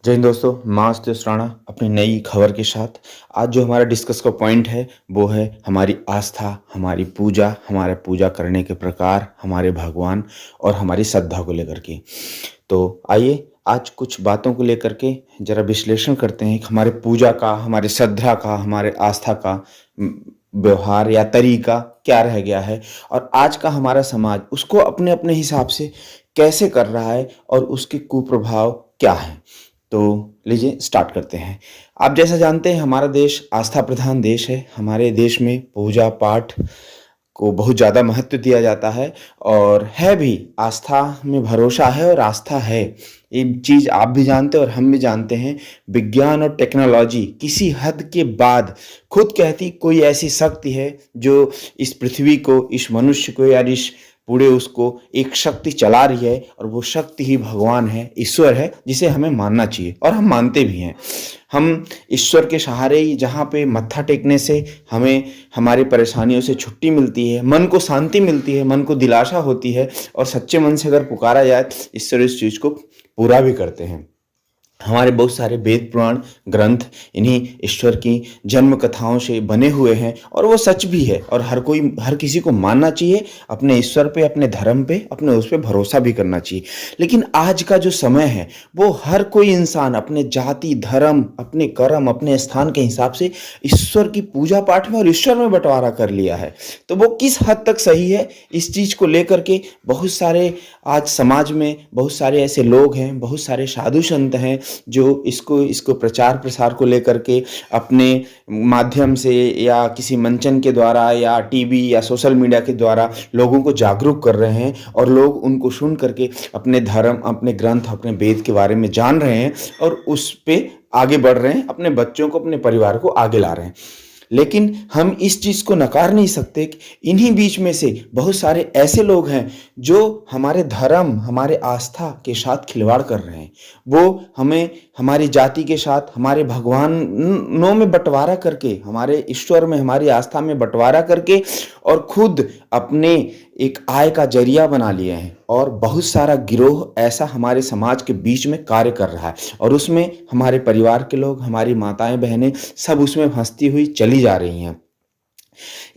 जय हिंद दोस्तों, मैं आशुतोष राणा अपनी नई खबर के साथ। आज जो हमारा डिस्कस का पॉइंट है वो है हमारी आस्था, हमारी पूजा, हमारे पूजा करने के प्रकार, हमारे भगवान और हमारी श्रद्धा को लेकर के। तो आइए आज कुछ बातों को लेकर के जरा विश्लेषण करते हैं कि हमारे पूजा का, हमारे श्रद्धा का, हमारे आस्था का व्यवहार या तरीका क्या रह गया है और आज का हमारा समाज उसको अपने अपने हिसाब से कैसे कर रहा है और उसके कुप्रभाव क्या हैं। तो लीजिए स्टार्ट करते हैं। आप जैसा जानते हैं हमारा देश आस्था प्रधान देश है। हमारे देश में पूजा पाठ को बहुत ज़्यादा महत्व दिया जाता है और है भी, आस्था में भरोसा है और आस्था है। ये चीज़ आप भी जानते हैं और हम भी जानते हैं। विज्ञान और टेक्नोलॉजी किसी हद के बाद खुद कहती कोई ऐसी शक्ति है जो इस पृथ्वी को, इस मनुष्य को या इस पूरे उसको एक शक्ति चला रही है और वो शक्ति ही भगवान है, ईश्वर है, जिसे हमें मानना चाहिए और हम मानते भी हैं। हम ईश्वर के सहारे ही जहाँ पे मत्था टेकने से हमें हमारी परेशानियों से छुट्टी मिलती है, मन को शांति मिलती है, मन को दिलासा होती है और सच्चे मन से अगर पुकारा जाए ईश्वर इस चीज़ को पूरा भी करते हैं। हमारे बहुत सारे वेद पुराण ग्रंथ इन्हीं ईश्वर की जन्म कथाओं से बने हुए हैं और वो सच भी है और हर किसी को मानना चाहिए, अपने ईश्वर पे, अपने धर्म पे, अपने उस पे भरोसा भी करना चाहिए। लेकिन आज का जो समय है वो हर कोई इंसान अपने जाति, धर्म, अपने कर्म, अपने स्थान के हिसाब से ईश्वर की पूजा पाठ में और ईश्वर में बंटवारा कर लिया है। तो वो किस हद तक सही है, इस चीज़ को लेकर के बहुत सारे आज समाज में बहुत सारे ऐसे लोग हैं, बहुत सारे साधु संत हैं जो इसको प्रचार प्रसार को लेकर के अपने माध्यम से या किसी मंचन के द्वारा या टीवी या सोशल मीडिया के द्वारा लोगों को जागरूक कर रहे हैं और लोग उनको सुन करके अपने धर्म, अपने ग्रंथ, अपने वेद के बारे में जान रहे हैं और उस पे आगे बढ़ रहे हैं, अपने बच्चों को, अपने परिवार को आगे ला रहे हैं। लेकिन हम इस चीज़ को नकार नहीं सकते कि इन्हीं बीच में से बहुत सारे ऐसे लोग हैं जो हमारे धर्म, हमारे आस्था के साथ खिलवाड़ कर रहे हैं। वो हमें हमारी जाति के साथ, हमारे भगवानों में बंटवारा करके, हमारे ईश्वर में, हमारी आस्था में बंटवारा करके और खुद अपने एक आय का जरिया बना लिए हैं और बहुत सारा गिरोह ऐसा हमारे समाज के बीच में कार्य कर रहा है और उसमें हमारे परिवार के लोग, हमारी माताएं, बहनें सब उसमें फंसती हुई चली जा रही हैं।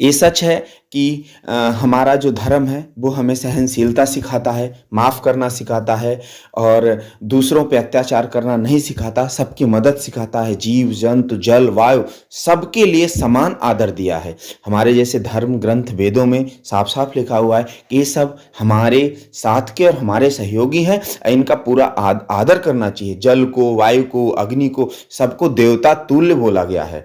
ये सच है कि हमारा जो धर्म है वो हमें सहनशीलता सिखाता है, माफ़ करना सिखाता है और दूसरों पे अत्याचार करना नहीं सिखाता, सबकी मदद सिखाता है। जीव जंतु, जल, वायु सबके लिए समान आदर दिया है। हमारे जैसे धर्म ग्रंथ वेदों में साफ साफ लिखा हुआ है कि ये सब हमारे साथ के और हमारे सहयोगी हैं, इनका पूरा आदर करना चाहिए। जल को, वायु को, अग्नि को, सबको देवता तुल्य बोला गया है।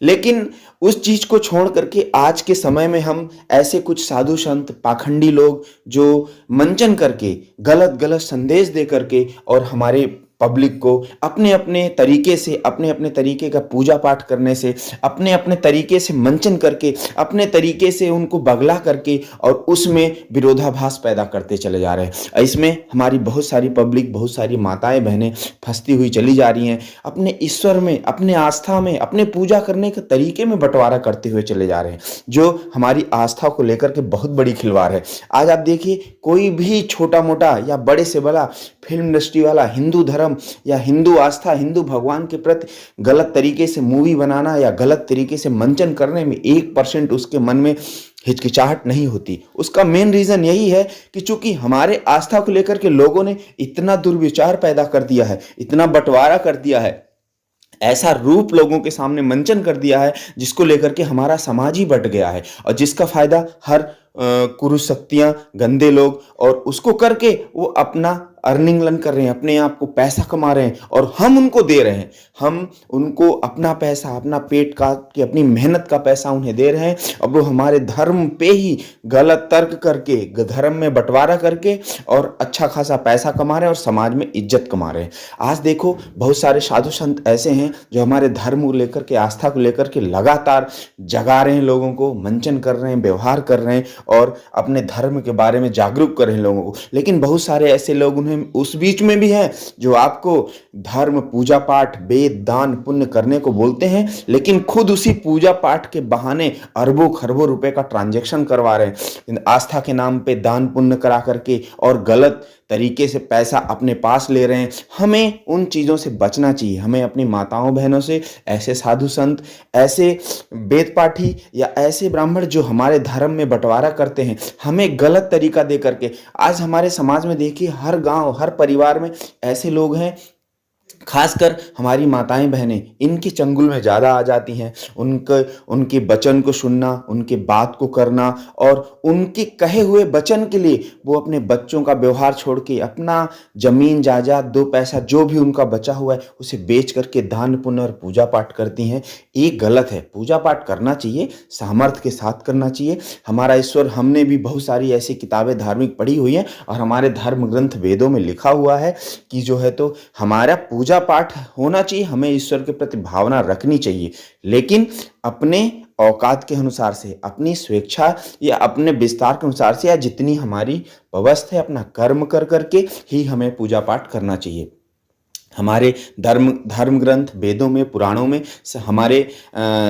लेकिन उस चीज को छोड़ करके आज के समय में हम ऐसे कुछ साधु संत, पाखंडी लोग जो मंचन करके गलत गलत संदेश दे करके और हमारे पब्लिक को अपने अपने तरीके से, अपने अपने तरीके का पूजा पाठ करने से, अपने अपने तरीके से मंचन करके, अपने तरीके से उनको बगला करके और उसमें विरोधाभास पैदा करते चले जा रहे हैं। इसमें हमारी बहुत सारी पब्लिक, बहुत सारी माताएं बहनें फंसती हुई चली जा रही हैं, अपने ईश्वर में, अपने आस्था में, अपने पूजा करने के तरीके में बंटवारा करते हुए चले जा रहे हैं, जो हमारी आस्था को लेकर के बहुत बड़ी खिलवाड़ है। आज आप देखिए, कोई भी छोटा मोटा या बड़े से बड़ा फिल्म इंडस्ट्री वाला हिंदू धर्म या हिंदू आस्था, हिंदू भगवान के प्रति गलत तरीके से मूवी बनाना या गलत तरीके से मंचन करने में 1% उसके मन में हिचकिचाहट नहीं होती। उसका मेन रीजन यही है कि चूंकि हमारे आस्था को लेकर के लोगों ने इतना दुर्विचार पैदा कर दिया है, इतना बंटवारा कर दिया है, ऐसा रूप लोगों के सामने मंचन कर दिया है जिसको लेकर के हमारा समाज ही बट गया है और जिसका फायदा हर कुरुष शक्तियां, गंदे लोग और उसको करके वो अपना अर्निंग लन कर रहे हैं, अपने आप को पैसा कमा रहे हैं और हम उनको दे रहे हैं। हम उनको अपना पैसा, अपना पेट काट के, अपनी मेहनत का पैसा उन्हें दे रहे हैं और वो हमारे धर्म पे ही गलत तर्क करके, धर्म में बंटवारा करके और अच्छा खासा पैसा कमा रहे हैं और समाज में इज्जत कमा रहे हैं। आज देखो, बहुत सारे साधु संत ऐसे हैं जो हमारे धर्म को लेकर के, आस्था को लेकर के लगातार जगा रहे हैं, लोगों को मंचन कर रहे हैं, व्यवहार कर रहे हैं और अपने धर्म के बारे में जागरूक कर रहे हैं लोगों को। लेकिन बहुत सारे ऐसे लोग उन्हें उस बीच में भी हैं जो आपको धर्म, पूजा पाठ, वेद, दान, पुण्य करने को बोलते हैं, लेकिन खुद उसी पूजा पाठ के बहाने अरबों खरबों रुपए का ट्रांजैक्शन करवा रहे हैं, आस्था के नाम पे दान पुण्य करा करके और गलत तरीके से पैसा अपने पास ले रहे हैं, हमें उन चीज़ों से बचना चाहिए। हमें अपनी माताओं बहनों से ऐसे साधु संत, ऐसे वेद पाठी या ऐसे ब्राह्मण जो हमारे धर्म में बंटवारा करते हैं, हमें गलत तरीका दे करके, आज हमारे समाज में देखिए हर गांव हर परिवार में ऐसे लोग हैं, खासकर हमारी माताएं बहनें इनके चंगुल में ज़्यादा आ जाती हैं। उनके उनके वचन को सुनना, उनके बात को करना और उनके कहे हुए वचन के लिए वो अपने बच्चों का व्यवहार छोड़ के अपना जमीन जायदाद दो पैसा जो भी उनका बचा हुआ है उसे बेच करके दान पुण्य और पूजा पाठ करती हैं। ये गलत है। पूजा पाठ करना चाहिए, सामर्थ्य के साथ करना चाहिए। हमारा ईश्वर, हमने भी बहुत सारी ऐसी किताबें धार्मिक पढ़ी हुई हैं और हमारे धर्म ग्रंथ वेदों में लिखा हुआ है कि जो है तो हमारा पूजा पाठ होना चाहिए, हमें ईश्वर के प्रति भावना रखनी चाहिए, लेकिन अपने औकात के अनुसार से, अपनी स्वेच्छा या अपने विस्तार के अनुसार से, या जितनी हमारी व्यवस्था है अपना कर्म कर करके ही हमें पूजा पाठ करना चाहिए। हमारे धर्म ग्रंथ वेदों में, पुराणों में हमारे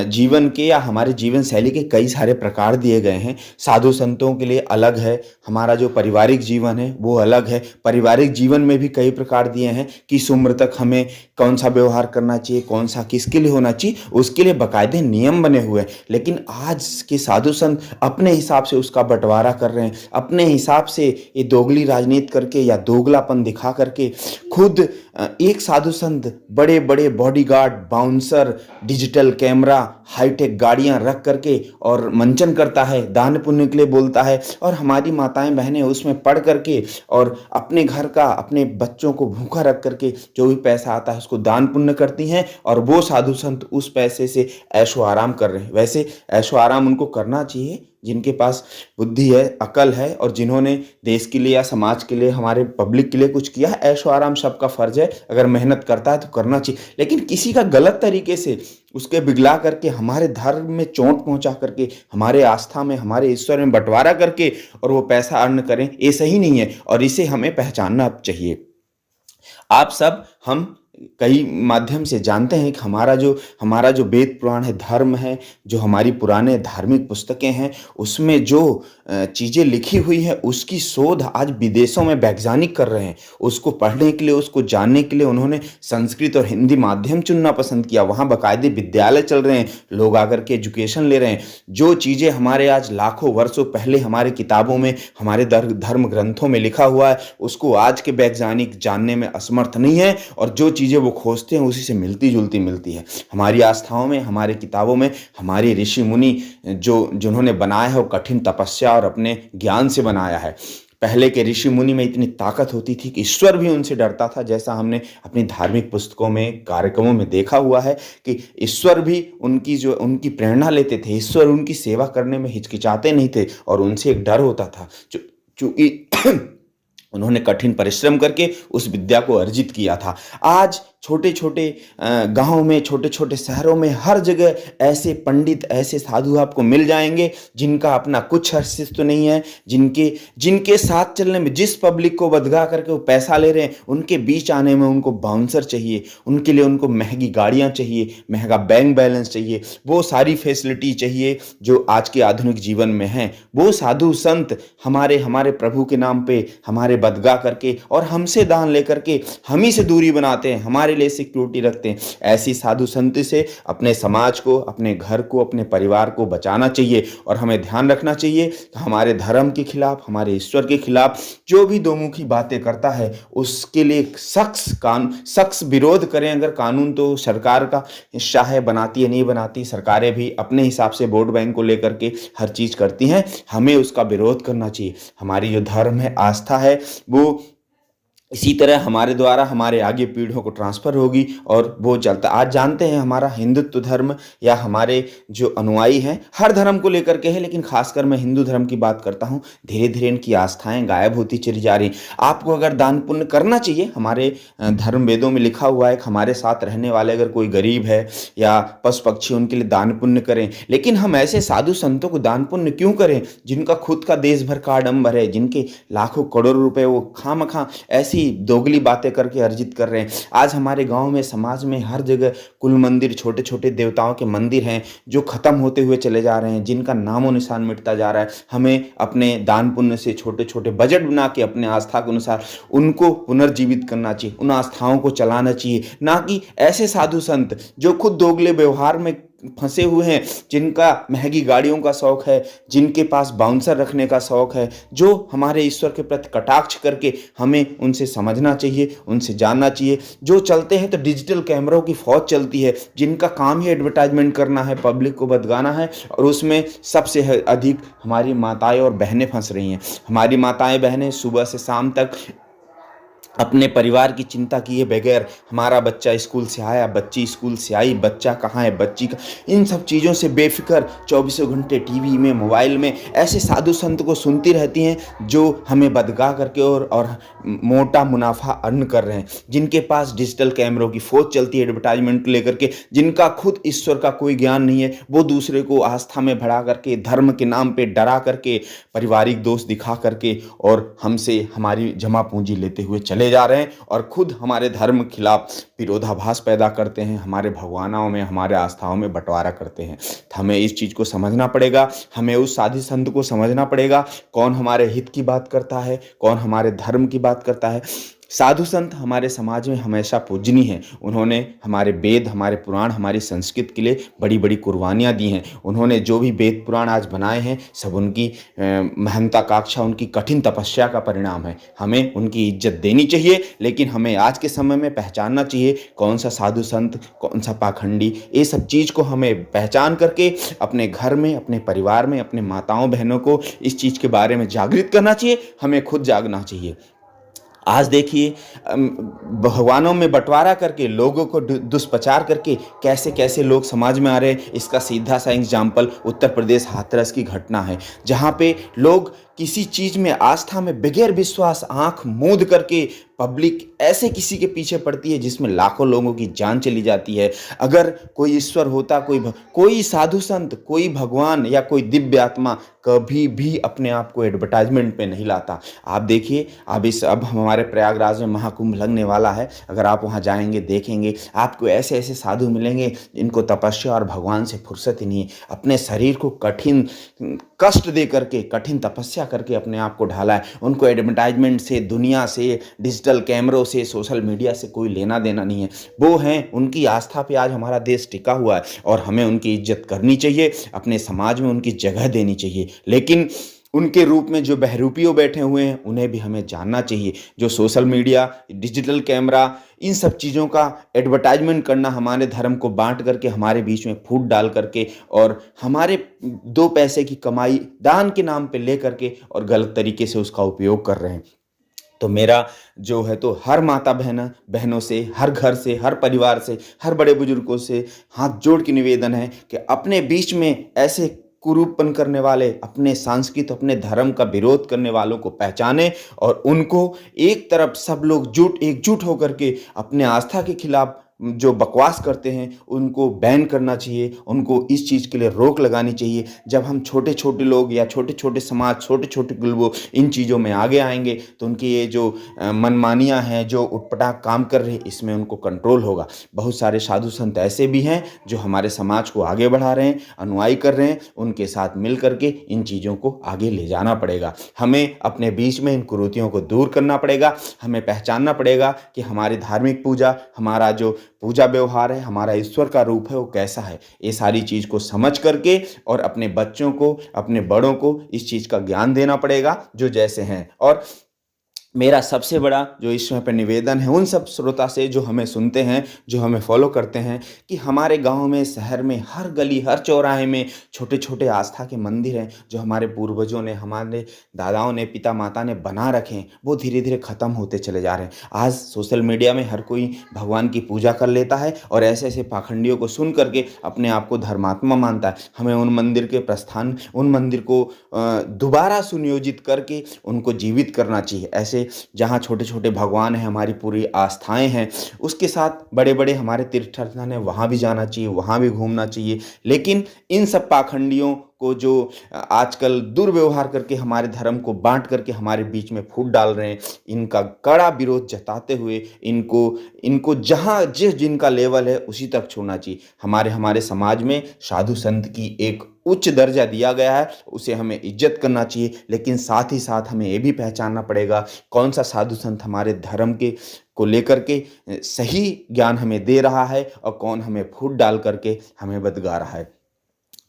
जीवन के या हमारे जीवन शैली के कई सारे प्रकार दिए गए हैं। साधु संतों के लिए अलग है, हमारा जो पारिवारिक जीवन है वो अलग है। पारिवारिक जीवन में भी कई प्रकार दिए हैं कि किस उम्र तक हमें कौन सा व्यवहार करना चाहिए, कौन सा किसके लिए होना चाहिए, उसके लिए बाकायदे नियम बने हुए हैं। लेकिन आज के साधु संत अपने हिसाब से उसका बंटवारा कर रहे हैं, अपने हिसाब से ये दोगली राजनीति करके या दोगलापन दिखा करके खुद एक साधु संत बड़े बड़े bodyguard, bouncer, digital camera, high tech गाड़ियां रख करके और मंचन करता है, दान पुण्य के लिए बोलता है, और हमारी माताएं बहनें उसमें पढ़ करके और अपने घर का, अपने बच्चों को भूखा रख करके जो भी पैसा आता है उसको दान पुण्य करती हैं, और वो साधु संत उस पैसे से ऐशो आराम कर रहे हैं। वैसे ऐशो आराम उनको करना चाहिए जिनके पास बुद्धि है, अकल है, और जिन्होंने देश के लिए या समाज के लिए, हमारे पब्लिक के लिए कुछ किया है। ऐशो आराम सबका फर्ज है, अगर मेहनत करता है तो करना चाहिए, लेकिन किसी का गलत तरीके से उसके बिगला करके, हमारे धर्म में चोट पहुंचा करके, हमारे आस्था में, हमारे ईश्वर में बंटवारा करके और वो पैसा अर्न करें, ये सही नहीं है और इसे हमें पहचानना चाहिए। आप सब, हम कई माध्यम से जानते हैं कि हमारा जो वेद पुराण है, धर्म है, जो हमारी पुराने धार्मिक पुस्तकें हैं, उसमें जो चीज़ें लिखी हुई है उसकी शोध आज विदेशों में वैज्ञानिक कर रहे हैं। उसको पढ़ने के लिए, उसको जानने के लिए उन्होंने संस्कृत और हिंदी माध्यम चुनना पसंद किया। वहाँ बाकायदे विद्यालय चल रहे हैं, लोग आकर के एजुकेशन ले रहे हैं। जो चीज़ें हमारे आज लाखों वर्षों पहले हमारे किताबों में, हमारे धर्म ग्रंथों में लिखा हुआ है, उसको आज के वैज्ञानिक जानने में असमर्थ नहीं है, और जो चीज़ें वो खोजते हैं उसी से मिलती जुलती मिलती है। हमारी आस्थाओं में, हमारे किताबों में हमारे ऋषि मुनि जिन्होंने बनाया है वो कठिन तपस्या और अपने ज्ञान से बनाया है। पहले के ऋषि मुनि में इतनी ताकत होती थी कि ईश्वर भी उनसे डरता था, जैसा हमने अपनी धार्मिक पुस्तकों में, कार्यक्रमों में देखा हुआ है कि ईश्वर भी उनकी प्रेरणा लेते थे। ईश्वर उनकी सेवा करने में हिचकिचाते नहीं थे और उनसे एक डर होता था, चूंकि उन्होंने कठिन परिश्रम करके उस विद्या को अर्जित किया था। आज छोटे छोटे गाँव में, छोटे छोटे शहरों में हर जगह ऐसे पंडित, ऐसे साधु आपको मिल जाएंगे जिनका अपना कुछ अस्तित्व नहीं है, जिनके साथ चलने में, जिस पब्लिक को बदगा करके वो पैसा ले रहे हैं, उनके बीच आने में उनको बाउंसर चाहिए, उनके लिए उनको महंगी गाड़ियाँ चाहिए, महंगा बैंक बैलेंस चाहिए, वो सारी फैसिलिटी चाहिए जो आज के आधुनिक जीवन में है। वो साधु संत हमारे प्रभु के नाम पे हमारे बदगा करके और हमसे दान लेकर के हम ही से दूरी बनाते हैं, हमारे लिए सिक्योरिटी रखते हैं। ऐसी साधु संत से अपने समाज को, अपने घर को, अपने परिवार को बचाना चाहिए, और हमें ध्यान रखना चाहिए कि हमारे धर्म के खिलाफ, हमारे ईश्वर के खिलाफ जो भी दोमुखी बातें करता है उसके लिए सख्त विरोध करें। अगर कानून तो सरकार का हिस्सा है, बनाती है नहीं बनाती, सरकारें भी अपने हिसाब से वोट बैंक को लेकर के हर चीज करती हैं, हमें उसका विरोध करना चाहिए। हमारी जो धर्म है, आस्था है, वो इसी तरह हमारे द्वारा हमारे आगे पीढ़ियों को ट्रांसफ़र होगी और वो चलता। आज जानते हैं हमारा हिंदुत्व धर्म या हमारे जो अनुयायी हैं, हर धर्म को लेकर के है, लेकिन खासकर मैं हिंदू धर्म की बात करता हूँ, धीरे धीरे इनकी आस्थाएं गायब होती चली जा रही। आपको अगर दान पुण्य करना चाहिए, हमारे धर्म वेदों में लिखा हुआ है कि हमारे साथ रहने वाले अगर कोई गरीब है या पशु पक्षी, उनके लिए दान पुण्य करें। लेकिन हम ऐसे साधु संतों को दान पुण्य क्यों करें जिनका खुद का देश भर का आडंबर है, जिनके लाखों करोड़ों रुपए वो खामखा ऐसी ही दोगली बातें करके अर्जित कर रहे हैं। आज हमारे गाँव में, समाज में हर जगह कुल मंदिर, छोटे-छोटे देवताओं के मंदिर हैं जो ख़त्म होते हुए चले जा रहे हैं, जिनका नामो-निशान मिटता जा रहा है। हमें अपने दान पुण्य से छोटे-छोटे बजट बना के अपने आस्था के अनुसार उनको पुनर्जीवित करना चाहिए, उन आस्थाओं को चलाना चाहिए, ना कि ऐसे साधु संत जो खुद दोगले व्यवहार में फंसे हुए हैं, जिनका महंगी गाड़ियों का शौक है, जिनके पास बाउंसर रखने का शौक है, जो हमारे ईश्वर के प्रति कटाक्ष करके हमें उनसे समझना चाहिए, उनसे जानना चाहिए। जो चलते हैं तो डिजिटल कैमरों की फौज चलती है, जिनका काम ही एडवर्टाइजमेंट करना है, पब्लिक को बदगाना है, और उसमें सबसे अधिक हमारी माताएं और बहनें फंस रही हैं। हमारी माताएं बहनें सुबह से शाम तक अपने परिवार की चिंता किए बगैर, हमारा बच्चा स्कूल से आया, बच्ची स्कूल से आई, बच्चा कहाँ है, बच्ची का, इन सब चीज़ों से बेफिक्र चौबीसों घंटे टीवी में, मोबाइल में ऐसे साधु संत को सुनती रहती हैं जो हमें बदगा करके और मोटा मुनाफा अर्न कर रहे हैं, जिनके पास डिजिटल कैमरों की फौज चलती है एडवर्टाइजमेंट लेकर के, जिनका खुद ईश्वर का कोई ज्ञान नहीं है। वो दूसरे को आस्था में भड़ा करके, धर्म के नाम पे डरा करके, पारिवारिक दोष दिखा करके और हमसे हमारी जमा पूंजी लेते हुए चले जा रहे हैं, और खुद हमारे धर्म के खिलाफ विरोधाभास पैदा करते हैं, हमारे भगवानों में, हमारे आस्थाओं में बंटवारा करते हैं। तो हमें इस चीज़ को समझना पड़ेगा, हमें उस साधु संत को समझना पड़ेगा, कौन हमारे हित की बात करता है, कौन हमारे धर्म की बात करता है। साधु संत हमारे समाज में हमेशा पूजनीय हैं। उन्होंने हमारे वेद, हमारे पुराण, हमारी संस्कृति के लिए बड़ी बड़ी कुर्बानियाँ दी हैं। उन्होंने जो भी वेद पुराण आज बनाए हैं, सब उनकी महंताकांक्षा, उनकी कठिन तपस्या का परिणाम है। हमें उनकी इज्जत देनी चाहिए, लेकिन हमें आज के समय में पहचानना चाहिए कौन सा साधु संत, कौन सा पाखंडी। ये सब चीज़ को हमें पहचान करके अपने घर में, अपने परिवार में, अपने माताओं बहनों को इस चीज़ के बारे में जागृत करना चाहिए। हमें खुद जागना चाहिए। आज देखिए, भगवानों में बंटवारा करके, लोगों को दुष्प्रचार करके कैसे कैसे लोग समाज में आ रहे हैं। इसका सीधा सा एग्जाम्पल उत्तर प्रदेश हाथरस की घटना है, जहाँ पे लोग किसी चीज़ में, आस्था में बगैर विश्वास आंख मूंद करके पब्लिक ऐसे किसी के पीछे पड़ती है जिसमें लाखों लोगों की जान चली जाती है। अगर कोई ईश्वर होता, कोई साधु संत, कोई भगवान या कोई दिव्य आत्मा कभी भी अपने आप को एडवर्टाइजमेंट पे नहीं लाता। आप देखिए, अब हमारे प्रयागराज में महाकुंभ लगने वाला है। अगर आप वहाँ जाएंगे, देखेंगे, आपको ऐसे ऐसे साधु मिलेंगे जिनको तपस्या और भगवान से फुर्सत ही नहीं है। अपने शरीर को कठिन कष्ट दे करके, कठिन तपस्या करके अपने आप को ढाला है। उनको एडवर्टाइजमेंट से, दुनिया से, डिजिटल कैमरों से, सोशल मीडिया से कोई लेना देना नहीं है। वो हैं, उनकी आस्था पे आज हमारा देश टिका हुआ है, और हमें उनकी इज्जत करनी चाहिए, अपने समाज में उनकी जगह देनी चाहिए। लेकिन उनके रूप में जो बहरूपियों बैठे हुए हैं, उन्हें भी हमें जानना चाहिए। जो सोशल मीडिया, डिजिटल कैमरा, इन सब चीज़ों का एडवर्टाइजमेंट करना, हमारे धर्म को बांट करके, हमारे बीच में फूट डाल करके, और हमारे 2 पैसे की कमाई दान के नाम पे ले करके और गलत तरीके से उसका उपयोग कर रहे हैं। तो मेरा जो है, तो हर माता बहनों से, हर घर से, हर परिवार से, हर बड़े बुजुर्गों से हाथ जोड़ के निवेदन है कि अपने बीच में ऐसे कुरूपन करने वाले, अपने संस्कृति, अपने धर्म का विरोध करने वालों को पहचाने, और उनको एक तरफ सब लोग एकजुट होकर के अपने आस्था के खिलाफ जो बकवास करते हैं उनको बैन करना चाहिए। उनको इस चीज़ के लिए रोक लगानी चाहिए। जब हम छोटे छोटे लोग या छोटे छोटे समाज, छोटे छोटे गुलबो इन चीज़ों में आगे आएंगे, तो उनकी ये जो मनमानियाँ हैं, जो उटपटांग काम कर रहे हैं, इसमें उनको कंट्रोल होगा। बहुत सारे साधु संत ऐसे भी हैं जो हमारे समाज को आगे बढ़ा रहे हैं, अनुयायी कर रहे हैं। उनके साथ मिल करके इन चीज़ों को आगे ले जाना पड़ेगा। हमें अपने बीच में इन कुरीतियों को दूर करना पड़ेगा। हमें पहचानना पड़ेगा कि हमारी धार्मिक पूजा, हमारा जो पूजा व्यवहार है, हमारा ईश्वर का रूप है, वो कैसा है। ये सारी चीज़ को समझ करके और अपने बच्चों को, अपने बड़ों को इस चीज़ का ज्ञान देना पड़ेगा, जो जैसे हैं। और मेरा सबसे बड़ा जो इस समय पर निवेदन है उन सब श्रोता से जो हमें सुनते हैं, जो हमें फॉलो करते हैं, कि हमारे गांव में, शहर में, हर गली, हर चौराहे में छोटे छोटे आस्था के मंदिर हैं जो हमारे पूर्वजों ने, हमारे दादाओं ने, पिता माता ने बना रखे हैं। वो धीरे धीरे ख़त्म होते चले जा रहे हैं। आज सोशल मीडिया में हर कोई भगवान की पूजा कर लेता है और ऐसे ऐसे पाखंडियों को सुन करके अपने आप को धर्मात्मा मानता है। हमें उन मंदिर के प्रस्थान, उन मंदिर को दोबारा सुनियोजित करके उनको जीवित करना चाहिए। ऐसे जहाँ छोटे छोटे भगवान हैं, हमारी पूरी आस्थाएं हैं, उसके साथ बड़े बड़े हमारे तीर्थ स्थान हैं, वहाँ भी जाना चाहिए, वहाँ भी घूमना चाहिए। लेकिन इन सब पाखंडियों को जो आजकल दुर्व्यवहार करके हमारे धर्म को बाँट करके हमारे बीच में फूट डाल रहे हैं, इनका कड़ा विरोध जताते हुए इनको इनको जहाँ जिस जिनका लेवल है उसी तक छोड़ना चाहिए। हमारे हमारे समाज में साधु संत की एक उच्च दर्जा दिया गया है, उसे हमें इज्जत करना चाहिए, लेकिन साथ ही साथ हमें ये भी पहचानना पड़ेगा कौन सा साधु संत हमारे धर्म के को लेकर के सही ज्ञान हमें दे रहा है और कौन हमें फूट डाल करके हमें बदगा रहा है।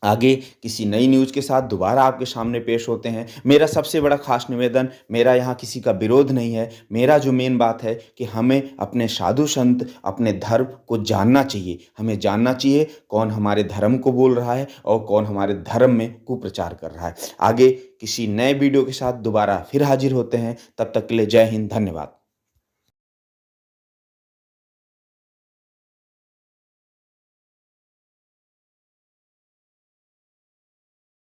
आगे किसी नई न्यूज़ के साथ दोबारा आपके सामने पेश होते हैं। मेरा सबसे बड़ा खास निवेदन, मेरा यहाँ किसी का विरोध नहीं है, मेरा जो मेन बात है कि हमें अपने साधु संत, अपने धर्म को जानना चाहिए। हमें जानना चाहिए कौन हमारे धर्म को बोल रहा है और कौन हमारे धर्म में कुप्रचार कर रहा है। आगे किसी नए वीडियो के साथ दोबारा फिर हाजिर होते हैं, तब तक के लिए जय हिंद, धन्यवाद।